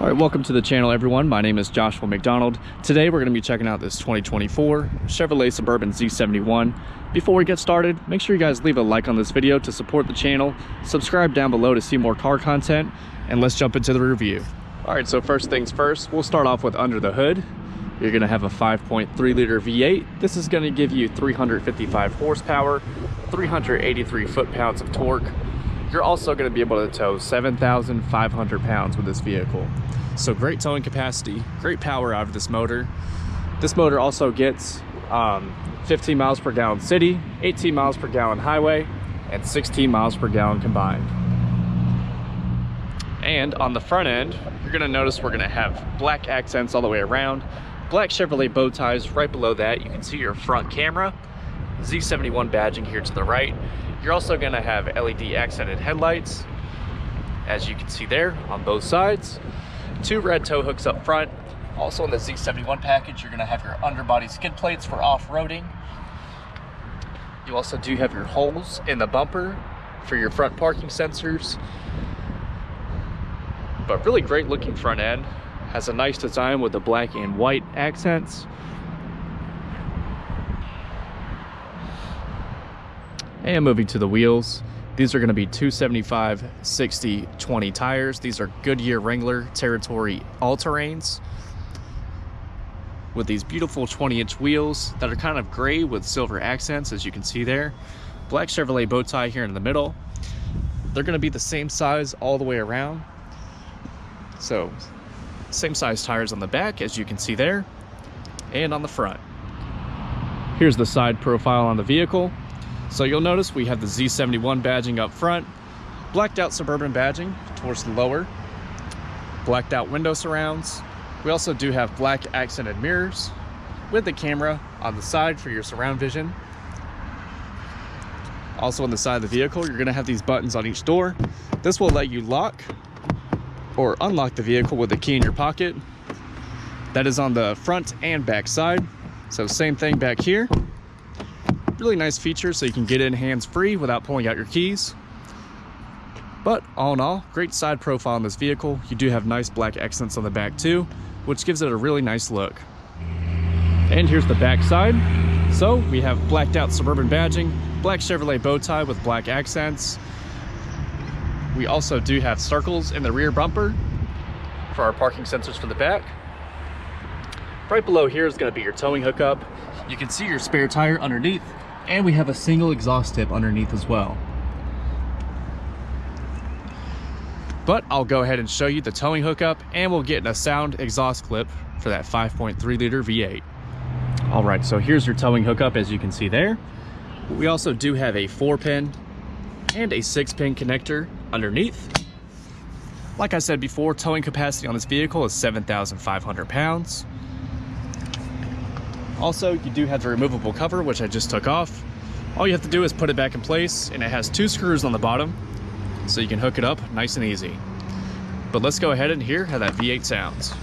All right, welcome to the channel, everyone. My name is Joshua McDonald. Today we're going to be checking out this 2024 Chevrolet Suburban Z71. Before we get started, make sure you guys leave a like on this video to support the channel, subscribe down below to see more car content, and let's jump into the review. All right, so first things first, we'll start off with under the hood. You're going to have a 5.3 liter V8. This is going to give you 355 horsepower, 383 foot-pounds of torque. You're also going to be able to tow 7,500 pounds with this vehicle. So great towing capacity, great power out of this motor. This motor also gets 15 miles per gallon city, 18 miles per gallon highway, and 16 miles per gallon combined. And on the front end, you're going to notice we're going to have black accents all the way around, black Chevrolet bow ties right below that. You can see your front camera, Z71 badging here to the right. You're also going to have LED accented headlights, as you can see there on both sides. 2 red tow hooks up front. Also in the Z71 package, you're going to have your underbody skid plates for off-roading. You also do have your holes in the bumper for your front parking sensors. But really great looking front end. Has a nice design with the black and white accents. And moving to the wheels, these are going to be 275 60/20 tires. These are Goodyear Wrangler Territory all-terrains with these beautiful 20-inch wheels that are kind of gray with silver accents, as you can see there. Black Chevrolet bow tie here in the middle. They're going to be the same size all the way around. So same size tires on the back, as you can see there, and on the front. Here's the side profile on the vehicle. So you'll notice we have the Z71 badging up front, blacked out Suburban badging towards the lower, blacked out window surrounds. We also do have black accented mirrors with the camera on the side for your surround vision. Also on the side of the vehicle, you're gonna have these buttons on each door. This will let you lock or unlock the vehicle with the key in your pocket. That is on the front and back side. So same thing back here. Really nice feature so you can get in hands-free without pulling out your keys. But all in all, great side profile on this vehicle. You do have nice black accents on the back too, which gives it a really nice look. And here's the back side. So we have blacked out Suburban badging, black Chevrolet bow tie with black accents. We also do have circles in the rear bumper for our parking sensors for the back. Right below here is going to be your towing hookup. You can see your spare tire underneath, and we have a single exhaust tip underneath as well. But I'll go ahead and show you the towing hookup, and we'll get a sound exhaust clip for that 5.3 liter V8. All right, so here's your towing hookup, as you can see there. We also do have a 4-pin and a 6-pin connector underneath. Like I said before, towing capacity on this vehicle is 7,500 pounds. Also, you do have the removable cover, which I just took off. All you have to do is put it back in place, and it has 2 screws on the bottom, so you can hook it up nice and easy. But let's go ahead and hear how that V8 sounds.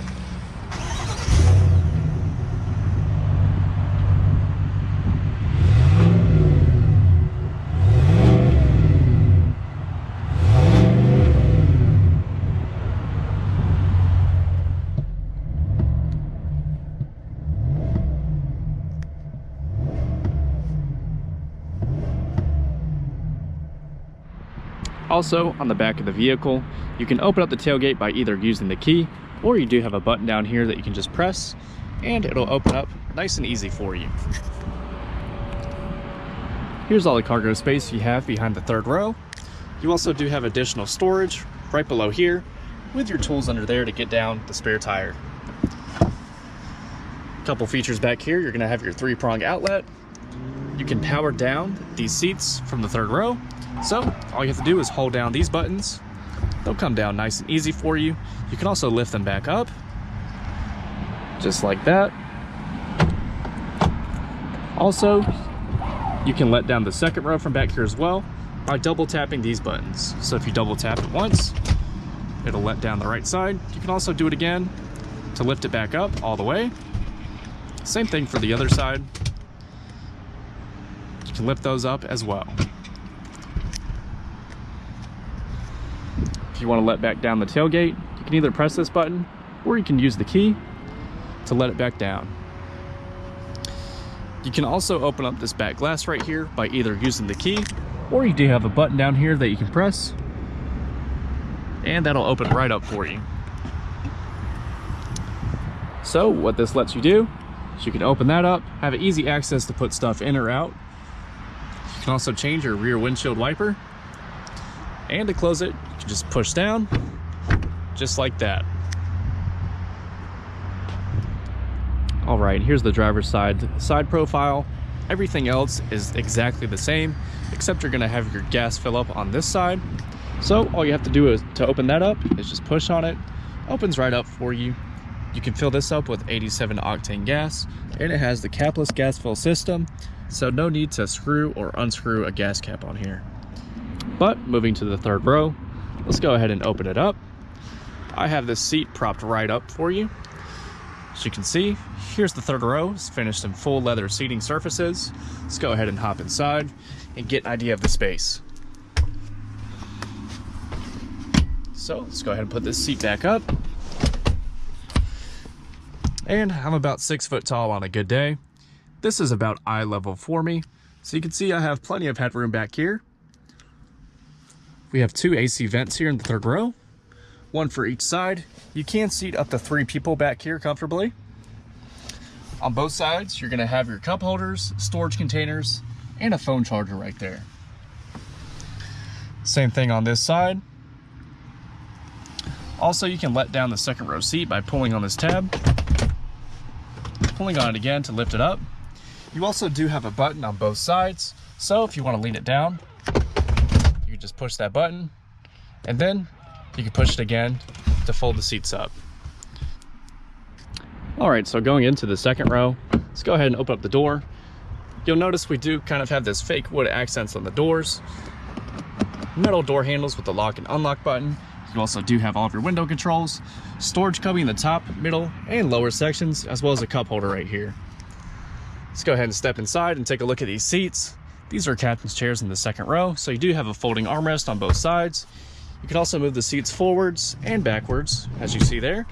Also, on the back of the vehicle, you can open up the tailgate by either using the key, or you do have a button down here that you can just press, and it'll open up nice and easy for you. Here's all the cargo space you have behind the 3rd row. You also do have additional storage right below here, with your tools under there to get down the spare tire. A couple features back here, you're gonna have your 3-prong outlet. You can power down these seats from the 3rd row. So all you have to do is hold down these buttons. They'll come down nice and easy for you. You can also lift them back up, just like that. Also, you can let down the 2nd row from back here as well by double tapping these buttons. So if you double tap it once, it'll let down the right side. You can also do it again to lift it back up all the way. Same thing for the other side. You can lift those up as well. If you want to let back down the tailgate, you can either press this button or you can use the key to let it back down. You can also open up this back glass right here by either using the key, or you do have a button down here that you can press and that'll open right up for you. So what this lets you do is you can open that up, have easy access to put stuff in or out. You can also change your rear windshield wiper, and to close it, you can just push down, just like that. All right, here's the driver's side profile. Everything else is exactly the same, except you're gonna have your gas fill up on this side. So all you have to do is to open that up is just push on it, opens right up for you. You can fill this up with 87 octane gas, and it has the capless gas fill system, so no need to screw or unscrew a gas cap on here. But moving to the third row, let's go ahead and open it up. I have this seat propped right up for you. As you can see, here's the third row. It's finished in full leather seating surfaces. Let's go ahead and hop inside and get an idea of the space. So let's go ahead and put this seat back up. And I'm about 6 foot tall on a good day. This is about eye level for me. So you can see I have plenty of headroom back here. We have 2 AC vents here in the third row, 1 for each side. You can seat up to 3 people back here comfortably. On both sides, you're gonna have your cup holders, storage containers, and a phone charger right there. Same thing on this side. Also, you can let down the second row seat by pulling on this tab, pulling on it again to lift it up. You also do have a button on both sides, so if you want to lean it down, you can just push that button, and then you can push it again to fold the seats up. All right, so going into the second row, let's go ahead and open up the door. You'll notice we do kind of have this fake wood accents on the doors, metal door handles with the lock and unlock button. You also do have all of your window controls, storage cubby in the top, middle, and lower sections, as well as a cup holder right here. Let's go ahead and step inside and take a look at these seats. These are captain's chairs in the second row, so you do have a folding armrest on both sides. You can also move the seats forwards and backwards, as you see there.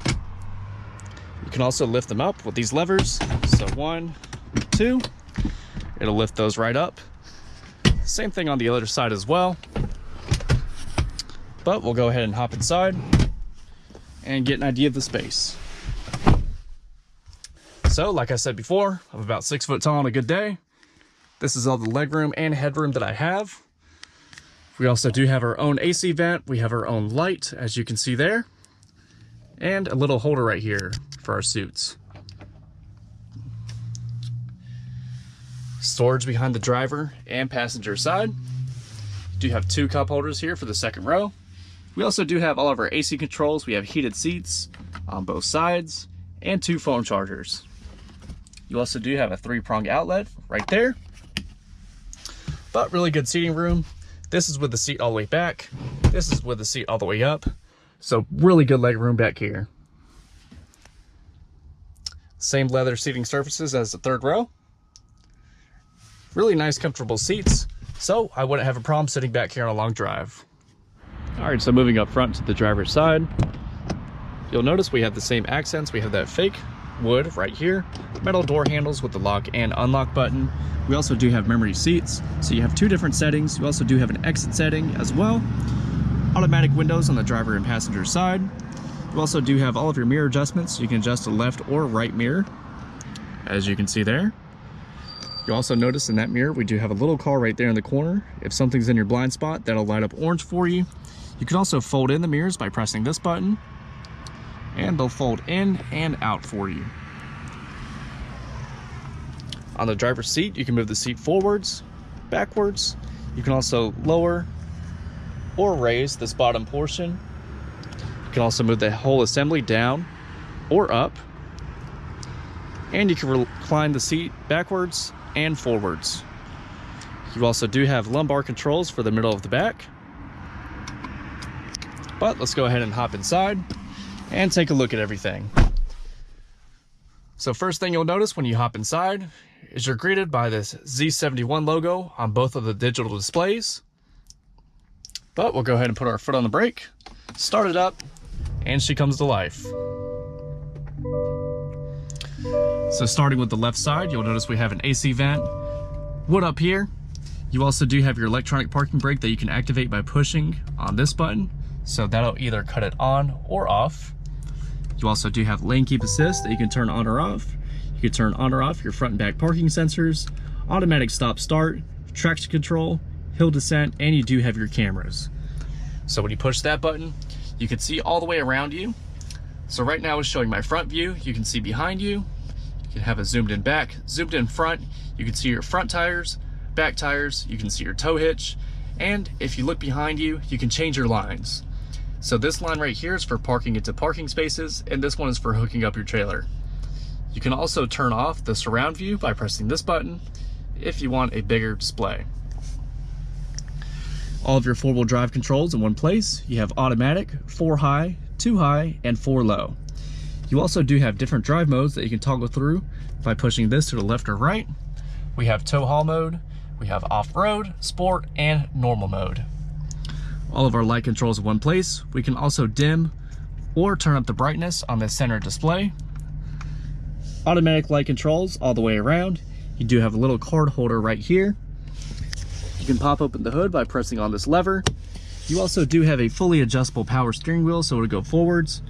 You can also lift them up with these levers. So 1, 2, it'll lift those right up. Same thing on the other side as well. But we'll go ahead and hop inside and get an idea of the space. So, like I said before, I'm about 6 foot tall on a good day. This is all the legroom and headroom that I have. We also do have our own AC vent. We have our own light, as you can see there. And a little holder right here for our suits. Storage behind the driver and passenger side. You do have 2 cup holders here for the second row. We also do have all of our AC controls. We have heated seats on both sides and 2 phone chargers. You also do have a 3-prong outlet right there. But really good seating room. This is with the seat all the way back. This is with the seat all the way up. So really good leg room back here. Same leather seating surfaces as the third row. Really nice, comfortable seats. So I wouldn't have a problem sitting back here on a long drive. All right, so moving up front to the driver's side, you'll notice we have the same accents. We have that fake wood right here, metal door handles with the lock and unlock button. We also do have memory seats, so you have 2 different settings. You also do have an exit setting as well. Automatic windows on the driver and passenger side. You also do have all of your mirror adjustments. You can adjust the left or right mirror, as you can see there. You also notice in that mirror, we do have a little car right there in the corner. If something's in your blind spot, that'll light up orange for you. You can also fold in the mirrors by pressing this button, and they'll fold in and out for you. On the driver's seat, you can move the seat forwards, backwards. You can also lower or raise this bottom portion. You can also move the whole assembly down or up. And you can recline the seat backwards and forwards. You also do have lumbar controls for the middle of the back. But let's go ahead and hop inside and take a look at everything. So first thing you'll notice when you hop inside is you're greeted by this Z71 logo on both of the digital displays. But we'll go ahead and put our foot on the brake, start it up, and she comes to life. So starting with the left side, you'll notice we have an AC vent, wood up here. You also do have your electronic parking brake that you can activate by pushing on this button. So that'll either cut it on or off. You also do have lane keep assist that you can turn on or off. You can turn on or off your front and back parking sensors, automatic stop start, traction control, hill descent, and you do have your cameras. So when you push that button, you can see all the way around you. So right now it's showing my front view. You can see behind you. You can have a zoomed in back, zoomed in front. You can see your front tires, back tires. You can see your tow hitch. And if you look behind you, you can change your lines. So this line right here is for parking into parking spaces, and this one is for hooking up your trailer. You can also turn off the surround view by pressing this button if you want a bigger display. All of your four-wheel drive controls in one place. You have automatic, 4 high, 2 high, and 4 low. You also do have different drive modes that you can toggle through by pushing this to the left or right. We have tow haul mode, we have off-road, sport, and normal mode. All of our light controls in one place. We can also dim or turn up the brightness on the center display. Automatic light controls all the way around. You do have a little card holder right here. You can pop open the hood by pressing on this lever. You also do have a fully adjustable power steering wheel, so it'll go forwards,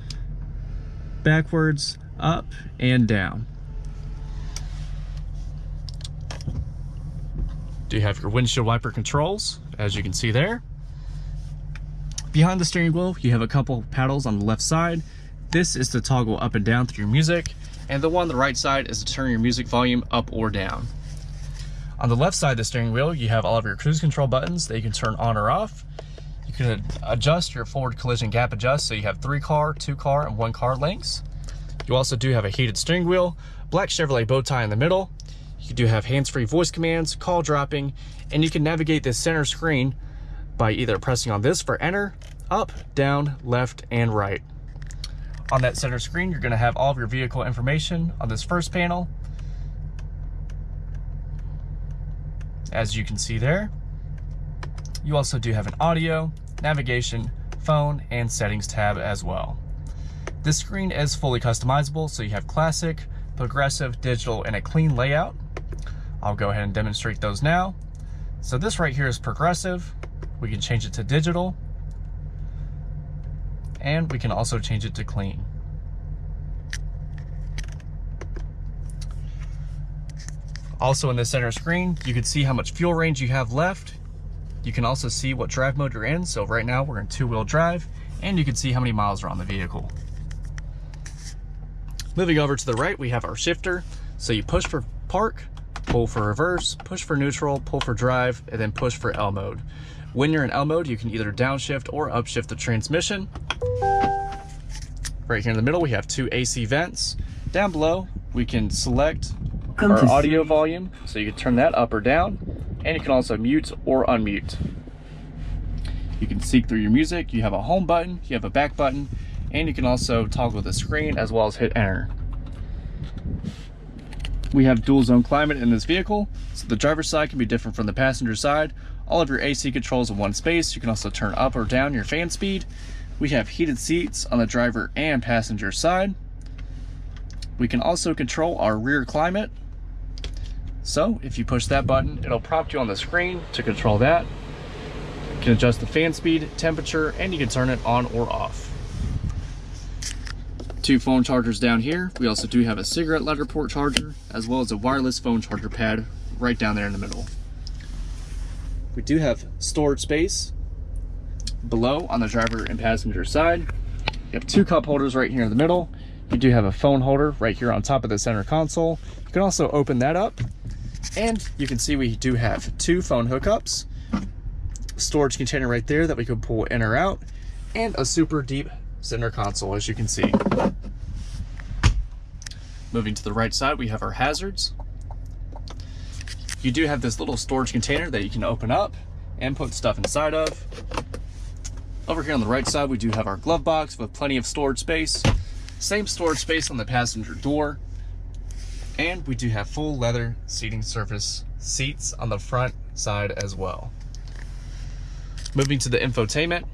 backwards, up, and down. Do have your windshield wiper controls, as you can see there. Behind the steering wheel, you have a couple paddles on the left side. This is to toggle up and down through your music, and the one on the right side is to turn your music volume up or down. On the left side of the steering wheel, you have all of your cruise control buttons that you can turn on or off. You can adjust your forward collision gap adjust, so you have 3 car, 2 car, and 1 car lengths. You also do have a heated steering wheel, black Chevrolet bow tie in the middle. You do have hands-free voice commands, call dropping, and you can navigate this center screen by either pressing on this for enter, up, down, left, and right. On that center screen, you're going to have all of your vehicle information on this first panel. As you can see there, you also do have an audio, navigation, phone, and settings tab as well. This screen is fully customizable, so you have classic, progressive, digital, and a clean layout. I'll go ahead and demonstrate those now. So this right here is progressive. We can change it to digital, and we can also change it to clean. Also in the center screen, you can see how much fuel range you have left. You can also see what drive mode you're in. So right now we're in 2-wheel drive, and you can see how many miles are on the vehicle. Moving over to the right, we have our shifter. So you push for park, pull for reverse, push for neutral, pull for drive, and then push for L mode. When you're in L mode, you can either downshift or upshift the transmission. Right here in the middle, we have 2 AC vents. Down below, we can select our audio volume, so you can turn that up or down, and you can also mute or unmute. You can seek through your music. You have a home button, you have a back button, and you can also toggle the screen as well as hit enter. We have dual zone climate in this vehicle, so the driver's side can be different from the passenger side. All of your AC controls in one space. You can also turn up or down your fan speed. We have heated seats on the driver and passenger side. We can also control our rear climate. So if you push that button, it'll prompt you on the screen to control that. You can adjust the fan speed, temperature, and you can turn it on or off. 2 phone chargers down here. We also do have a cigarette lighter port charger, as well as a wireless phone charger pad right down there in the middle. We do have storage space below on the driver and passenger side. You have 2 cup holders right here in the middle. You do have a phone holder right here on top of the center console. You can also open that up, and you can see we do have 2 phone hookups, storage container right there that we could pull in or out, and a super deep center console, as you can see. Moving to the right side, we have our hazards. You do have this little storage container that you can open up and put stuff inside of. Over here on the right side, we do have our glove box with plenty of storage space. Same storage space on the passenger door. And we do have full leather seating surface seats on the front side as well. Moving to the infotainment,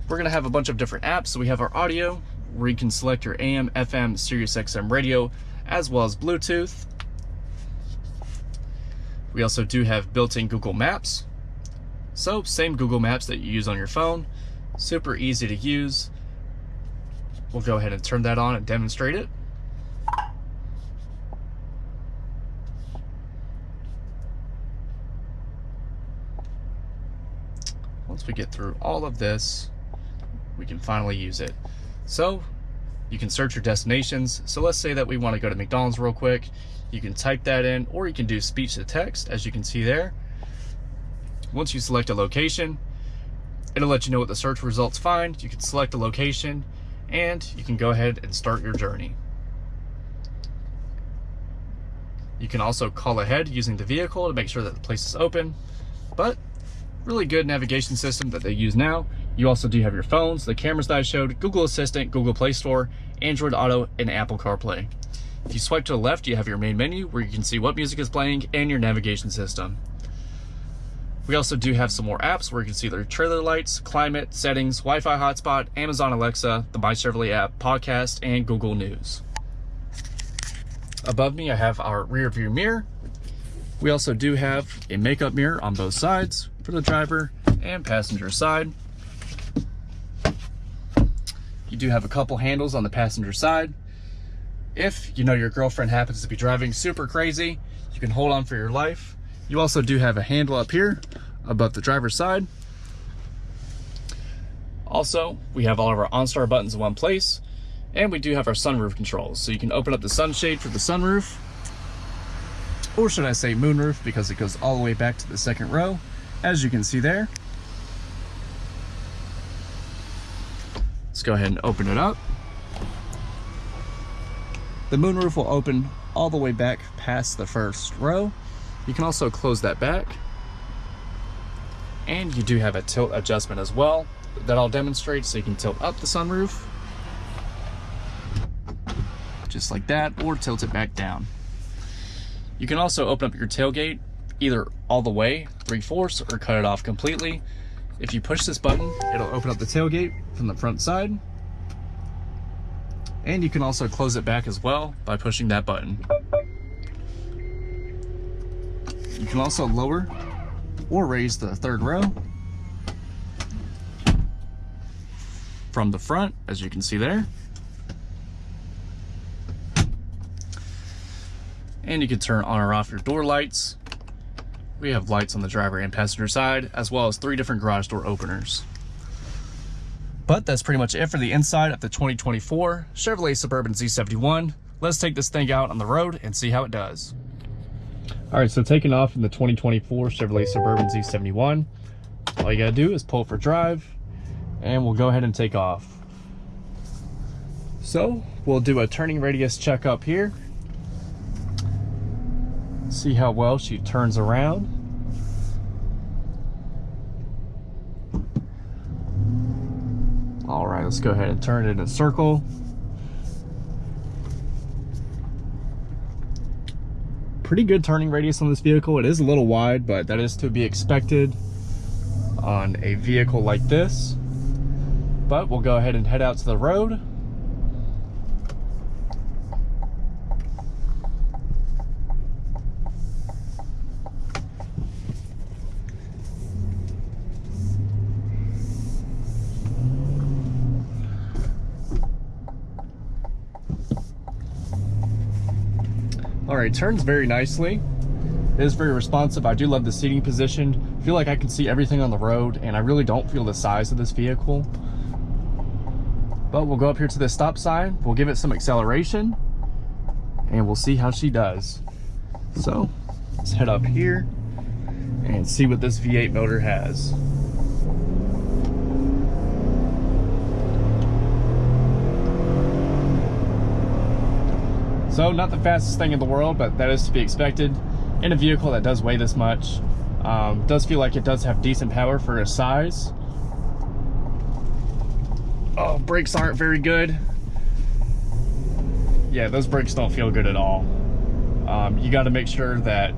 we're gonna have a bunch of different apps. So we have our audio, where you can select your AM, FM, Sirius XM radio, as well as Bluetooth. We also do have built-in Google Maps. So same Google Maps that you use on your phone, super easy to use. We'll go ahead and turn that on and demonstrate it. Once we get through all of this, we can finally use it. So you can search your destinations. So let's say that we want to go to McDonald's real quick. You can type that in, or you can do speech to text, as you can see there. Once you select a location, it'll let you know what the search results find. You can select a location and you can go ahead and start your journey. You can also call ahead using the vehicle to make sure that the place is open, but really good navigation system that they use now. You also do have your phones, the cameras that I showed, Google Assistant, Google Play Store, Android Auto, and Apple CarPlay. If you swipe to the left, you have your main menu where you can see what music is playing and your navigation system. We also do have some more apps where you can see their trailer lights, climate, settings, Wi-Fi hotspot, Amazon Alexa, the My Chevrolet app, podcast, and Google News. Above me, I have our rear view mirror. We also do have a makeup mirror on both sides for the driver and passenger side. You do have a couple handles on the passenger side. If you know your girlfriend happens to be driving super crazy, you can hold on for your life. You also do have a handle up here above the driver's side. Also, we have all of our OnStar buttons in one place, and we do have our sunroof controls. So you can open up the sunshade for the sunroof, or should I say moonroof, because it goes all the way back to the second row, as you can see there. Let's go ahead and open it up. The moonroof will open all the way back past the first row. You can also close that back. And you do have a tilt adjustment as well that I'll demonstrate, so you can tilt up the sunroof, just like that, or tilt it back down. You can also open up your tailgate either all the way, 3/4, or cut it off completely. If you push this button, it'll open up the tailgate from the front side. And you can also close it back as well by pushing that button. You can also lower or raise the third row from the front, as you can see there. And you can turn on or off your door lights. We have lights on the driver and passenger side, as well as 3 different garage door openers. But that's pretty much it for the inside of the 2024 Chevrolet Suburban Z71. Let's take this thing out on the road and see how it does. All right, so taking off in the 2024 Chevrolet Suburban Z71, all you gotta do is pull for drive, and we'll go ahead and take off. So we'll do a turning radius check up here. See how well she turns around. All right, let's go ahead and turn it in a circle. Pretty good turning radius on this vehicle. It is a little wide, but that is to be expected on a vehicle like this. But we'll go ahead and head out to the road. All right, turns very nicely. It is very responsive. I do love the seating position. I feel like I can see everything on the road, and I really don't feel the size of this vehicle. But we'll go up here to the stop sign. We'll give it some acceleration, and we'll see how she does. So let's head up here and see what this V8 motor has. So not the fastest thing in the world, but that is to be expected in a vehicle that does weigh this much. Does feel like it does have decent power for its size. Oh, brakes aren't very good. Yeah, those brakes don't feel good at all. You got to make sure that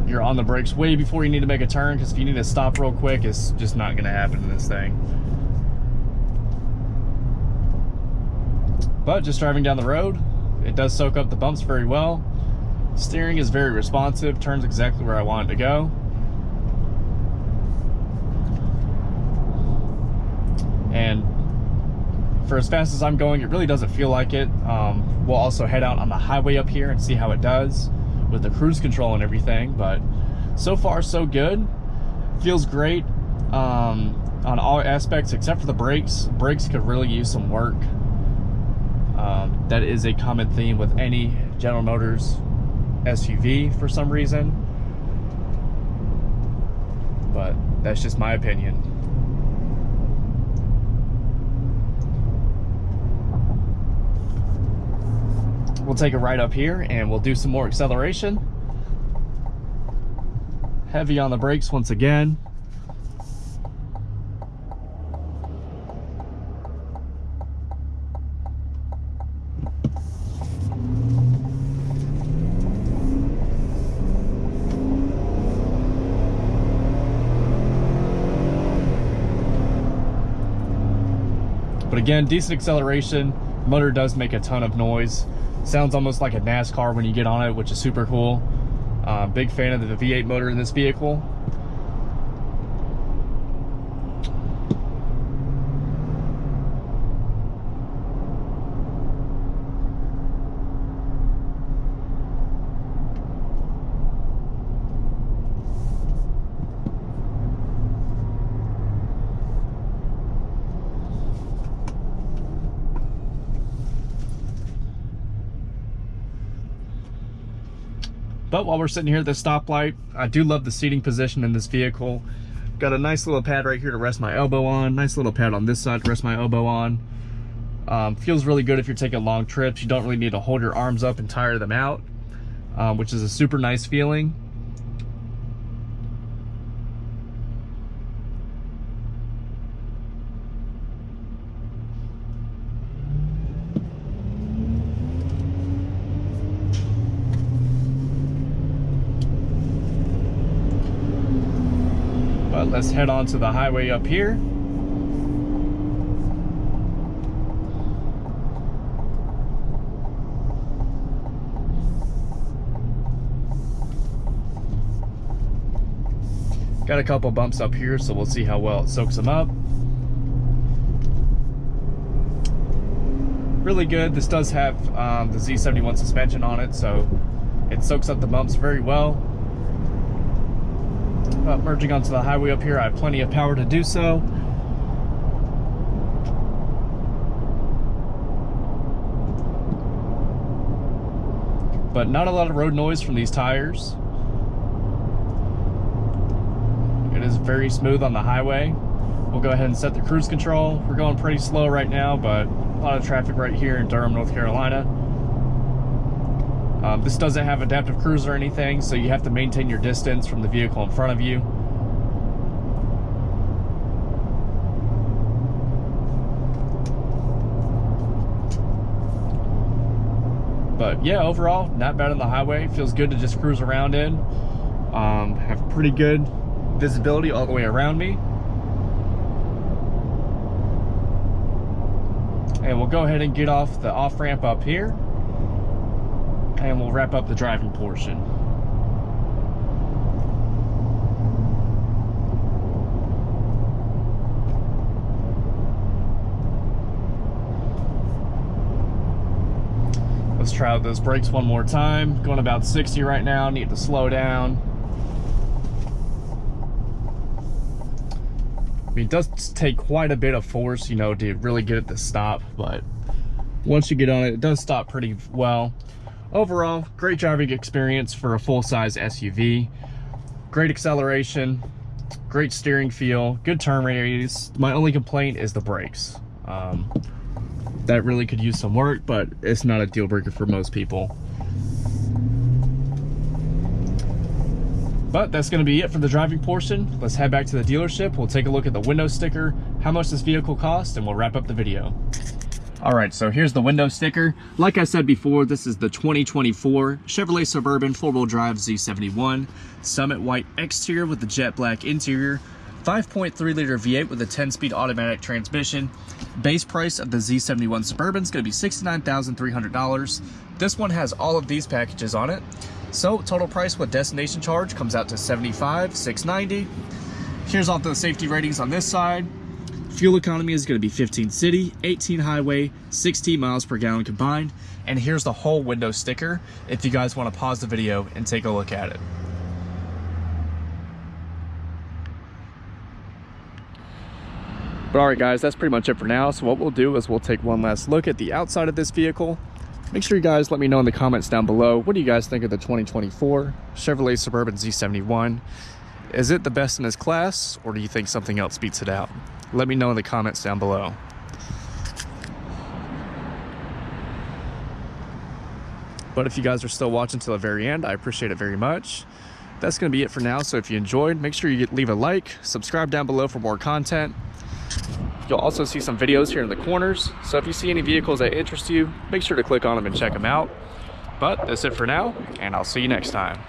you're on the brakes way before you need to make a turn, because if you need to stop real quick, it's just not going to happen in this thing. But just driving down the road, it does soak up the bumps very well. Steering is very responsive, turns exactly where I want it to go. And for as fast as I'm going, it really doesn't feel like it. We'll also head out on the highway up here and see how it does with the cruise control and everything. But so far, so good. Feels great on all aspects except for the brakes. Brakes could really use some work. That is a common theme with any General Motors SUV for some reason, but that's just my opinion. We'll take a ride up here and we'll do some more acceleration. Heavy on the brakes once again. But again, decent acceleration. Motor does make a ton of noise. Sounds almost like a NASCAR when you get on it, which is super cool. Big fan of the V8 motor in this vehicle. But while we're sitting here at the stoplight, I do love the seating position in this vehicle. Got a nice little pad right here to rest my elbow on. Nice little pad on this side to rest my elbow on. Feels really good if you're taking long trips. You don't really need to hold your arms up and tire them out, which is a super nice feeling. But let's head on to the highway up here. Got a couple bumps up here, so we'll see how well it soaks them up. Really good. This does have the Z71 suspension on it, so it soaks up the bumps very well. Merging onto the highway up here, I have plenty of power to do so. But not a lot of road noise from these tires. It is very smooth on the highway. We'll go ahead and set the cruise control. We're going pretty slow right now, but a lot of traffic right here in Durham, North Carolina. This doesn't have adaptive cruise or anything, so you have to maintain your distance from the vehicle in front of you. But yeah, overall, not bad on the highway. Feels good to just cruise around in. Have pretty good visibility all the way around me. And we'll go ahead and get off the off-ramp up here. And we'll wrap up the driving portion. Let's try out those brakes one more time. Going about 60 right now, need to slow down. I mean, it does take quite a bit of force, you know, to really get it to stop, but once you get on it, it does stop pretty well. Overall, great driving experience for a full-size SUV. Great acceleration, great steering feel, good turn radius. My only complaint is the brakes. That really could use some work, but it's not a deal breaker for most people. But that's going to be it for the driving portion. Let's head back to the dealership. We'll take a look at the window sticker, how much this vehicle costs, and we'll wrap up the video. All right, so here's the window sticker. Like I said before, this is the 2024 Chevrolet Suburban 4-wheel drive Z71. Summit white exterior with the jet black interior. 5.3 liter V8 with a 10-speed automatic transmission. Base price of the Z71 Suburban is going to be $69,300. This one has all of these packages on it. So total price with destination charge comes out to $75,690. Here's all the safety ratings on this side. Fuel economy is going to be 15 city, 18 highway, 16 miles per gallon combined. And here's the whole window sticker if you guys want to pause the video and take a look at it. But alright guys, that's pretty much it for now. So what we'll do is we'll take one last look at the outside of this vehicle. Make sure you guys let me know in the comments down below, what do you guys think of the 2024 Chevrolet Suburban Z71? Is it the best in its class, or do you think something else beats it out? Let me know in the comments down below. But if you guys are still watching till the very end, I appreciate it very much. That's going to be it for now. So if you enjoyed, make sure you leave a like, subscribe down below for more content. You'll also see some videos here in the corners. So if you see any vehicles that interest you, make sure to click on them and check them out. But that's it for now, and I'll see you next time.